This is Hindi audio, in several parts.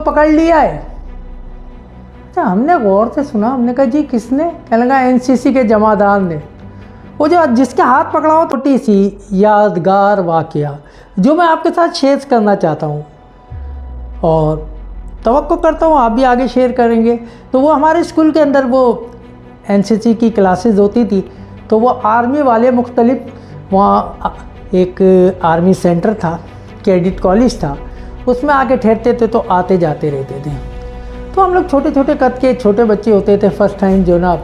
पकड़ लिया है। अच्छा, हमने गौर से सुना, हमने कहा जी किसने? कहने लगा एनसीसी के जमादार ने। वो जो जिसके हाथ पकड़ा हो, छोटी सी यादगार वाकया जो मैं आपके साथ शेयर करना चाहता हूँ और तवक्को करता हूँ आप भी आगे शेयर करेंगे। तो वो हमारे स्कूल के अंदर वो एनसीसी की क्लासेस होती थी, तो वो आर्मी वाले मुख्तलिफ, वहाँ एक आर्मी सेंटर था, कैडेट कॉलेज था, उसमें आके ठहरते थे तो आते जाते रहते थे। तो हम लोग छोटे छोटे कद के छोटे बच्चे होते थे, फर्स्ट टाइम जो ना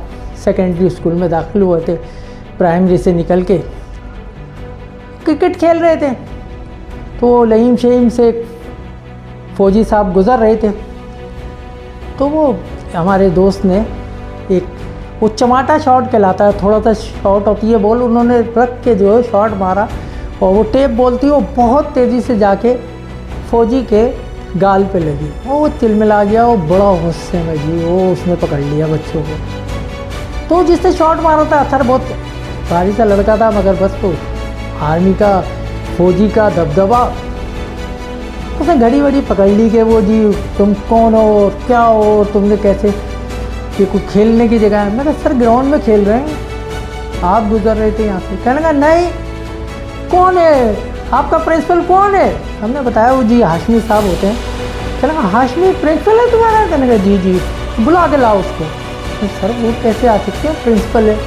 सेकेंडरी स्कूल में दाखिल हुए थे, प्राइमरी से निकल के क्रिकेट खेल रहे थे। तो लहीम शहीम से फ़ौजी साहब गुज़र रहे थे, तो वो हमारे दोस्त ने एक वो चमाटा शॉट कहलाता है, थोड़ा सा शॉट होती है बॉल, उन्होंने रख के जो है शॉट मारा और वो टेप बोलती है वो बहुत तेज़ी से जाके फ़ौजी के गाल पे लगी। वो तिलमिला गया, वो बड़ा गुस्से में जी, वो उसने पकड़ लिया बच्चों को। तो जिससे शॉट मारा था, असर बहुत भारी सा लड़का था, मगर बस तो आर्मी का फ़ौजी का दबदबा, उसने घड़ी वड़ी पकड़ ली कि वो जी तुम कौन हो और क्या हो और तुमने कैसे, ये कोई खेलने की जगह है? मैं कहा सर ग्राउंड में खेल रहे हैं, आप गुजर रहे थे यहाँ से। कहने लगा नहीं, कौन है आपका प्रिंसिपल, कौन है? हमने बताया वो जी हाशमी साहब होते हैं। कहने लगा हाशमी प्रिंसिपल है तुम्हारा? कहने लगा जी जी, बुला के लाओ उसको। सर वो कैसे आ सकते हैं, प्रिंसिपल है,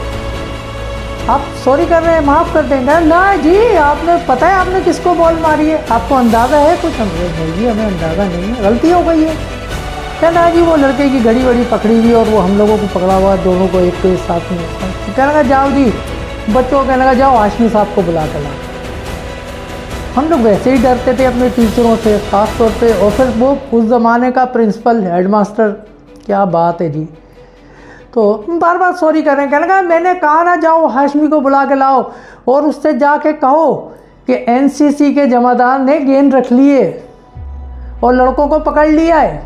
आप सॉरी कर रहे हैं, माफ़ कर देंगे। ना जी, आपने पता है आपने किसको बॉल मारी है, आपको अंदाज़ा है कुछ? हम नहीं जी, हमें अंदाज़ा नहीं है, गलती हो गई है। कहना जी वो लड़के की घड़ी वड़ी पकड़ी हुई और वो हम लोगों को पकड़ा हुआ, दोनों को एक के साथ में। कहने लगा जाओ जी बच्चों, कहने लगा जाओ हाशमी साहब को बुला कर लाओ। हम लोग वैसे ही डरते थे अपने टीचरों से ख़ास तौर पे, और फिर वो उस ज़माने का प्रिंसिपल हेडमास्टर, क्या बात है जी। तो बार बार सॉरी कर रहे हैं। कहने लगा मैंने कहा ना जाओ हाशमी को बुला के लाओ और उससे जाके कहो कि एनसीसी के जमादार ने गेंद रख लिए और लड़कों को पकड़ लिया है।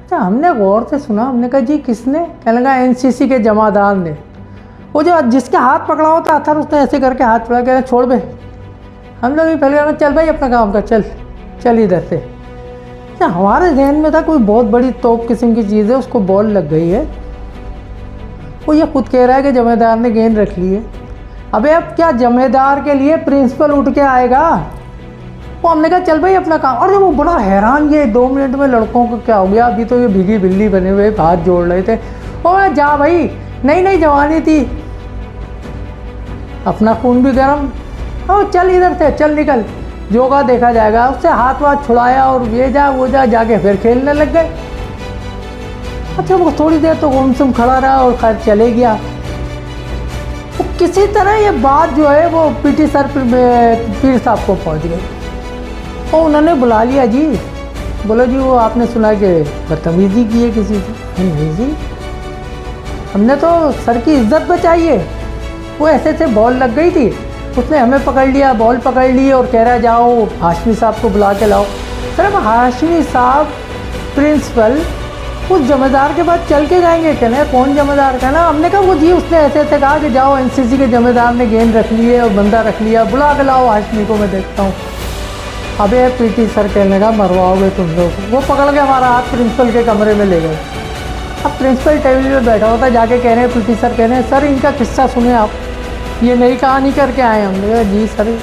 अच्छा, हमने गौर से सुना, हमने कहा जी किसने? कहने लगा एनसीसी के जमादार ने। वो जो जिसके हाथ पकड़ा होता अथर, उसने ऐसे करके हाथ पकड़ा, कहना छोड़ बे। हम लोग भी पहले कहना चल भाई अपना काम कर, चल चल इधर से। अच्छा, हमारे जहन में था कोई बहुत बड़ी तोप किस्म की चीज़ है, उसको बॉल लग गई है, वो ये खुद कह रहा है कि जमेदार ने गेंद रख ली है। अबे अब क्या जमेदार के लिए प्रिंसिपल उठ के आएगा? वो हमने कहा चल भाई अपना काम। और जब वो बड़ा हैरान, ये 2 मिनट में लड़कों को क्या हो गया, अभी तो ये भीगी बिल्ली बने हुए हाथ जोड़ रहे थे। ओ जा भाई, नई नई जवानी थी, अपना खून भी गर्म, ओ चल इधर से, चल निकल, जो का देखा जाएगा। उससे हाथ वाथ छुड़ाया और ये जा वो जा, जाके फिर खेलने लग गए। अच्छा, वो थोड़ी देर तो गुमसुम खड़ा रहा और खैर चले गया। वो किसी तरह ये बात जो है वो पीटी सर पीर साहब को पहुंच गई और उन्होंने बुला लिया जी। बोलो जी वो आपने सुना कि बदतमीजी की है किसी से? नहीं जी, हमने तो सर की इज्जत बचाई है। वो ऐसे से बॉल लग गई थी, उसने हमें पकड़ लिया, बॉल पकड़ ली और कह रहा जाओ हाशमी साहब को बुला के लाओ। सर अब हाशमी साहब प्रिंसिपल उस जमेदार के बाद चल के जाएंगे? कहना कौन जमेदार? कहना हमने कहा वो जी उसने ऐसे ऐसे कहा कि जाओ एनसीसी के जमेदार ने गेंद रख ली है और बंदा रख लिया, बुला के लाओ हाशमी को, मैं देखता हूँ। अबे पीटी सर कहने लगा मरवाओगे तुम लोग। वो पकड़ के हमारा हाथ प्रिंसिपल के कमरे में ले गए। अब प्रिंसिपल टेबल पर बैठा होता, जाके कह रहे हैं पीटी सर, कह रहे हैं सर इनका किस्सा सुने आप, ये नई कहानी करके आए। हमने कहा जी सर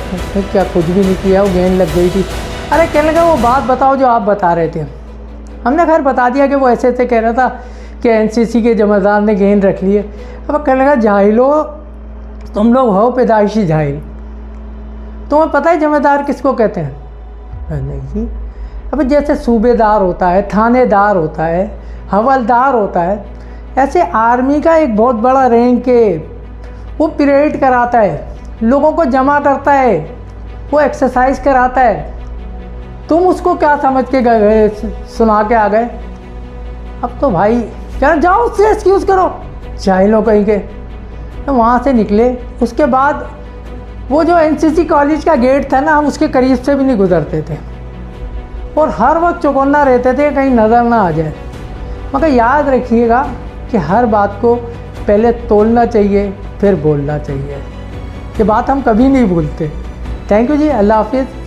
क्या कुछ भी नहीं किया, वो गेंद लग गई थी। अरे कहने लगा वो बात बताओ जो आप बता रहे थे। हमने खैर बता दिया कि वो ऐसे ऐसे कह रहा था कि एनसीसी के जमादार ने गेंद रख ली है। अब कहने लगा जाहिलो, तुम लोग हो पैदाइशी जाहिल, तुम्हें पता है जमादार किसको कहते हैं? नहीं जी। अब जैसे सूबेदार होता है, थानेदार होता है, हवलदार होता है, ऐसे आर्मी का एक बहुत बड़ा रैंक है, वो परेड कराता है, लोगों को जमा करता है, वो एक्सरसाइज कराता है। तुम उसको क्या समझ के गए, सुना के आ गए? अब तो भाई क्या जाओ उससे एक्सक्यूज़ करो, जाहिलों कहीं के। तो वहाँ से निकले। उसके बाद वो जो एनसीसी कॉलेज का गेट था ना, हम उसके करीब से भी नहीं गुजरते थे और हर वक्त चौकन्ना रहते थे कहीं नज़र ना आ जाए। मगर याद रखिएगा कि हर बात को पहले तोलना चाहिए फिर बोलना चाहिए, ये बात हम कभी नहीं भूलते। थैंक यू जी, अल्लाह हाफिज़।